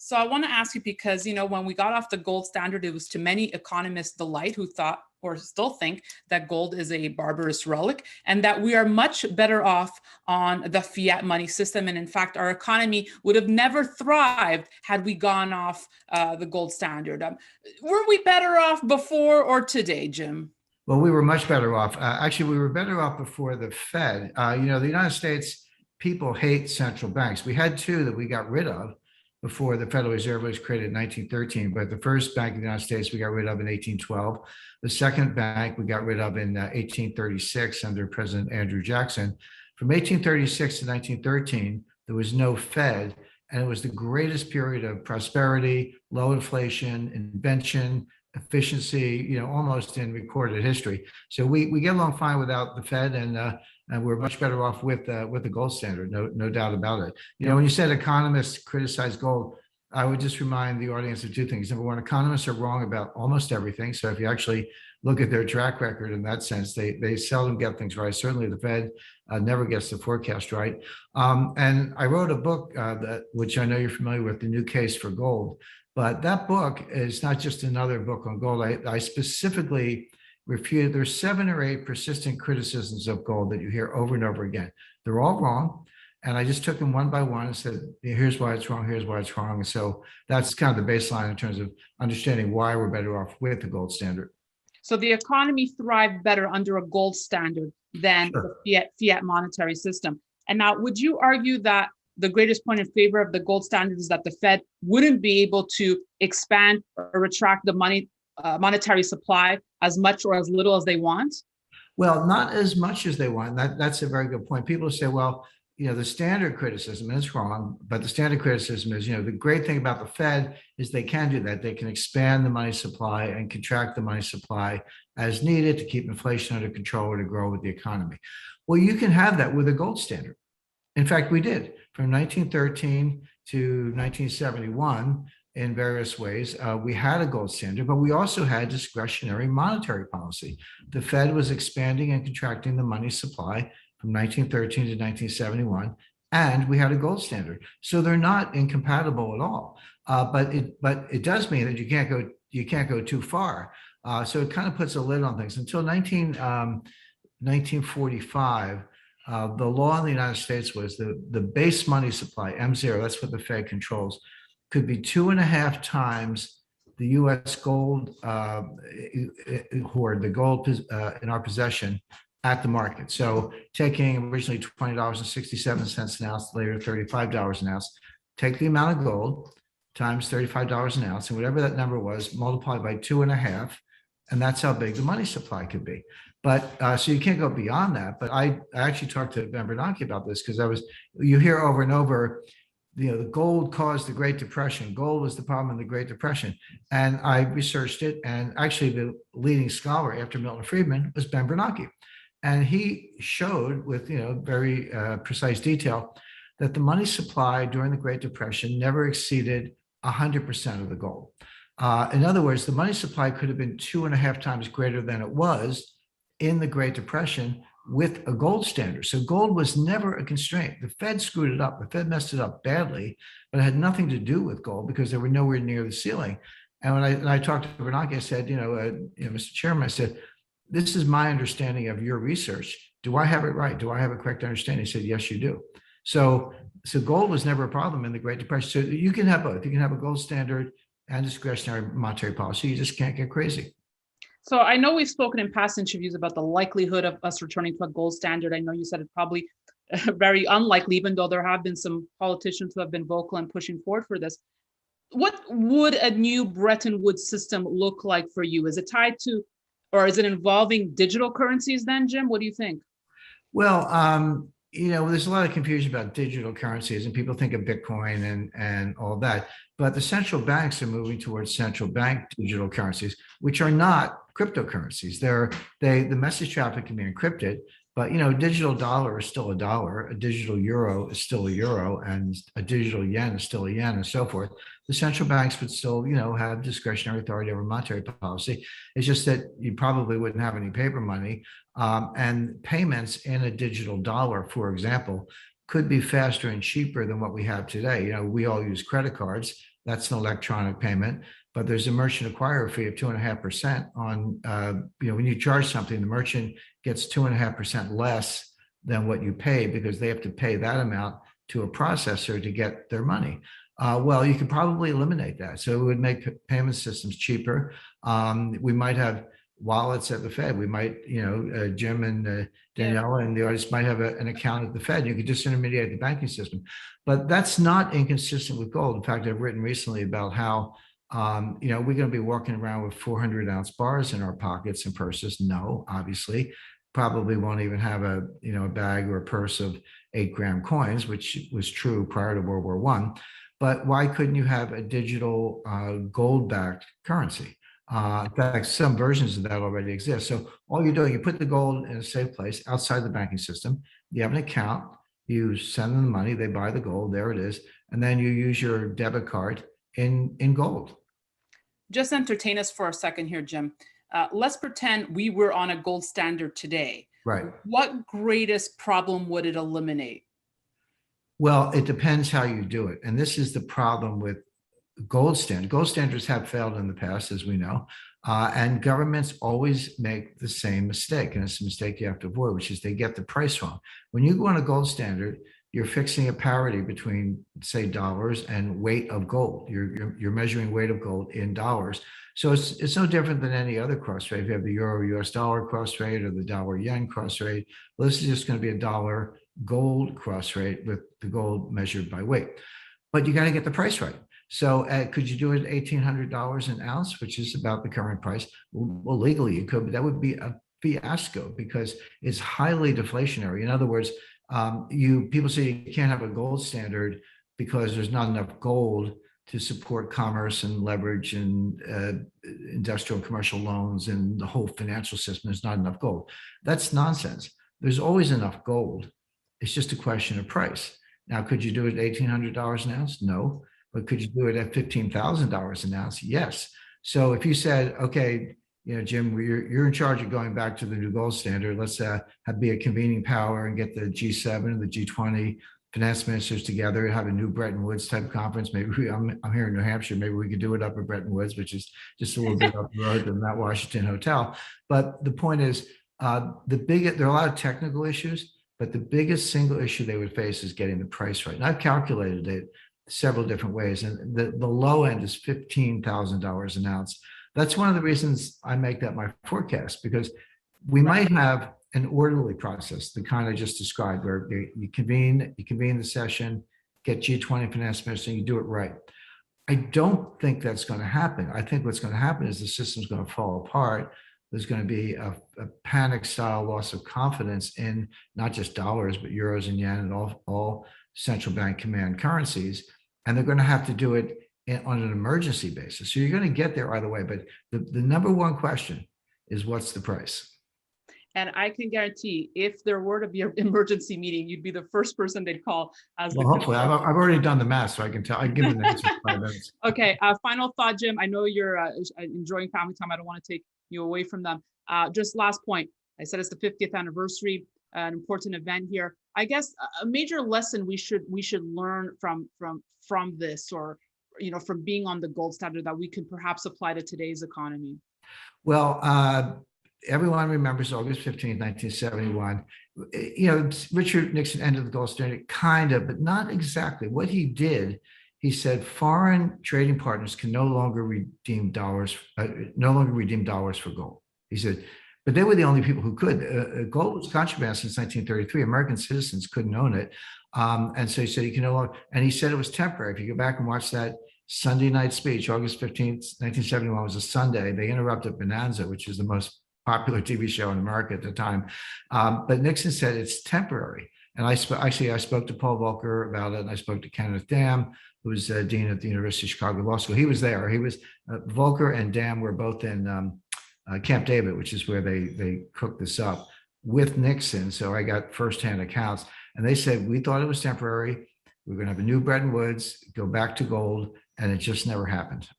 So I want to ask you because, when we got off the gold standard, it was to many economists' delight who thought or still think that gold is a barbarous relic and that we are much better off on the fiat money system. And in fact, our economy would have never thrived had we gone off the gold standard. Were we better off before or today, Jim? Well, we were much better off. Actually, we were better off before the Fed. The United States people hate central banks. We had two that we got rid of before the Federal Reserve was created in 1913. But the first bank in the United States we got rid of in 1812. The second bank we got rid of in 1836 under President Andrew Jackson. From 1836 to 1913, there was no Fed, and it was the greatest period of prosperity, low inflation, invention, efficiency, almost in recorded history. So we get along fine without the Fed, and we're much better off with the gold standard, no doubt about it. When you said economists criticize gold, I would just remind the audience of two things. Number one, economists are wrong about almost everything. So if you actually look at their track record in that sense, they seldom get things right. Certainly the Fed never gets the forecast right. And I wrote a book which I know you're familiar with, The New Case for Gold. But that book is not just another book on gold. I specifically refuted, there's 7 or 8 persistent criticisms of gold that you hear over and over again. They're all wrong. And I just took them one by one and said, here's why it's wrong, here's why it's wrong. And so that's kind of the baseline in terms of understanding why we're better off with the gold standard. So the economy thrived better under a gold standard than the fiat monetary system. And now, would you argue that the greatest point in favor of the gold standard is that the Fed wouldn't be able to expand or retract the monetary supply as much or as little as they want? Well, not as much as they want. That's a very good point. People say, well, the standard criticism is wrong, but the standard criticism is, the great thing about the Fed is they can do that. They can expand the money supply and contract the money supply as needed to keep inflation under control or to grow with the economy. Well, you can have that with a gold standard. In fact, we did from 1913 to 1971 in various ways. We had a gold standard, but we also had discretionary monetary policy. The Fed was expanding and contracting the money supply from 1913 to 1971, and we had a gold standard. So they're not incompatible at all. But it does mean that you can't go too far. So it kind of puts a lid on things. Until 1945, the law in the United States was the base money supply, M0, that's what the Fed controls, could be 2.5 times the U.S. gold hoard, the gold in our possession at the market. So taking originally $20.67 an ounce, later $35 an ounce, take the amount of gold times $35 an ounce, and whatever that number was, multiplied by 2.5, and that's how big the money supply could be. But so you can't go beyond that. But I actually talked to Ben Bernanke about this because you hear over and over, the gold caused the Great Depression. Gold was the problem in the Great Depression. And I researched it. And actually the leading scholar after Milton Friedman was Ben Bernanke. And he showed with, very precise detail that the money supply during the Great Depression never exceeded 100% of the gold. In other words, the money supply could have been 2.5 times greater than it was in the Great Depression with a gold standard. So gold was never a constraint. The Fed screwed it up. The Fed messed it up badly, but it had nothing to do with gold because they were nowhere near the ceiling. And when I talked to Bernanke, I said, Mr. Chairman, I said, this is my understanding of your research. Do I have it right? Do I have a correct understanding? He said, yes, you do. So gold was never a problem in the Great Depression. So you can have both. You can have a gold standard and discretionary monetary policy. You just can't get crazy. So I know we've spoken in past interviews about the likelihood of us returning to a gold standard. I know you said it probably very unlikely, even though there have been some politicians who have been vocal and pushing forward for this. What would a new Bretton Woods system look like for you? Is it tied to, or is it involving digital currencies then, Jim? What do you think? Well, there's a lot of confusion about digital currencies and people think of Bitcoin and all that, but the central banks are moving towards central bank digital currencies, which are not cryptocurrencies. The message traffic can be encrypted, but a digital dollar is still a dollar, a digital euro is still a euro, and a digital yen is still a yen, and so forth. The central banks would still, have discretionary authority over monetary policy. It's just that you probably wouldn't have any paper money, and payments in a digital dollar, for example, could be faster and cheaper than what we have today. We all use credit cards. That's an electronic payment. But there's a merchant acquirer fee of 2.5% on, when you charge something, the merchant gets 2.5% less than what you pay because they have to pay that amount to a processor to get their money. Well, you could probably eliminate that. So it would make payment systems cheaper. We might have wallets at the Fed. We might, Jim and Danielle and the artist might have an account at the Fed. You could just intermediate the banking system. But that's not inconsistent with gold. In fact, I've written recently about how we're going to be walking around with 400-ounce bars in our pockets and purses. No, obviously, probably won't even have a bag or a purse of 8-gram coins, which was true prior to World War I. But why couldn't you have a digital gold-backed currency? In fact, some versions of that already exist. So all you're doing, you put the gold in a safe place outside the banking system. You have an account. You send them the money. They buy the gold. There it is. And then you use your debit card in gold. Just entertain us for a second here, Jim. Let's pretend we were on a gold standard today. Right. What greatest problem would it eliminate? Well, it depends how you do it. And this is the problem with gold standard. Gold standards have failed in the past, as we know, and governments always make the same mistake. And it's a mistake you have to avoid, which is they get the price wrong. When you go on a gold standard, you're fixing a parity between, say, dollars and weight of gold. You're measuring weight of gold in dollars. So it's no different than any other cross rate. If you have the euro US dollar cross rate or the dollar yen cross rate, well, this is just going to be a dollar gold cross rate with the gold measured by weight. But you got to get the price right. So could you do it at $1,800 an ounce, which is about the current price? Well, legally you could, but that would be a fiasco because it's highly deflationary. In other words, people say you can't have a gold standard because there's not enough gold to support commerce and leverage and industrial and commercial loans and the whole financial system. There's not enough gold. That's nonsense. There's always enough gold. It's just a question of price. Now, could you do it at $1,800 an ounce? No. But could you do it at $15,000 an ounce? Yes. So if you said, okay, Jim, you're in charge of going back to the new gold standard. Let's be a convening power and get the G7 and the G20 finance ministers together, have a new Bretton Woods type conference. Maybe I'm here in New Hampshire. Maybe we could do it up at Bretton Woods, which is just a little bit up the road than that Washington hotel. But the point is, there are a lot of technical issues, but the biggest single issue they would face is getting the price right. And I've calculated it several different ways. And the low end is $15,000 an ounce. That's one of the reasons I make that my forecast, because we might have an orderly process, the kind I just described, where you convene the session, get G20 finance minister, and you do it right. I don't think that's going to happen. I think what's going to happen is the system's going to fall apart. There's going to be a panic style loss of confidence in not just dollars, but euros and yen and all central bank command currencies. And they're going to have to do it on an emergency basis. So you're going to get there either way. But the number one question is, what's the price? And I can guarantee if there were to be an emergency meeting, you'd be the first person they'd call. Well, hopefully, I've already done the math, so I can tell. I can give an answer in 5 minutes. Okay. Final thought, Jim. I know you're enjoying family time. I don't want to take you away from them. Just last point. I said it's the 50th anniversary, an important event here. I guess a major lesson we should learn from this, or from being on the gold standard, that we could perhaps apply to today's economy. Well, everyone remembers August 15th, 1971. Richard Nixon ended the gold standard, kind of, but not exactly. What he did, he said foreign trading partners can no longer redeem dollars for gold. He said, but they were the only people who could. Gold was contraband since 1933. American citizens couldn't own it. And so he said, you can no longer, and he said it was temporary. If you go back and watch that Sunday night speech, August 15th, 1971 was a Sunday. They interrupted Bonanza, which is the most popular TV show in America at the time. But Nixon said it's temporary. And I spoke to Paul Volcker about it, and I spoke to Kenneth Dam, who was dean at the University of Chicago Law School. He was there. Volcker and Dam were both in Camp David, which is where they cooked this up with Nixon. So I got firsthand accounts, and they said, we thought it was temporary. We're going to have a new Bretton Woods, go back to gold, and it just never happened.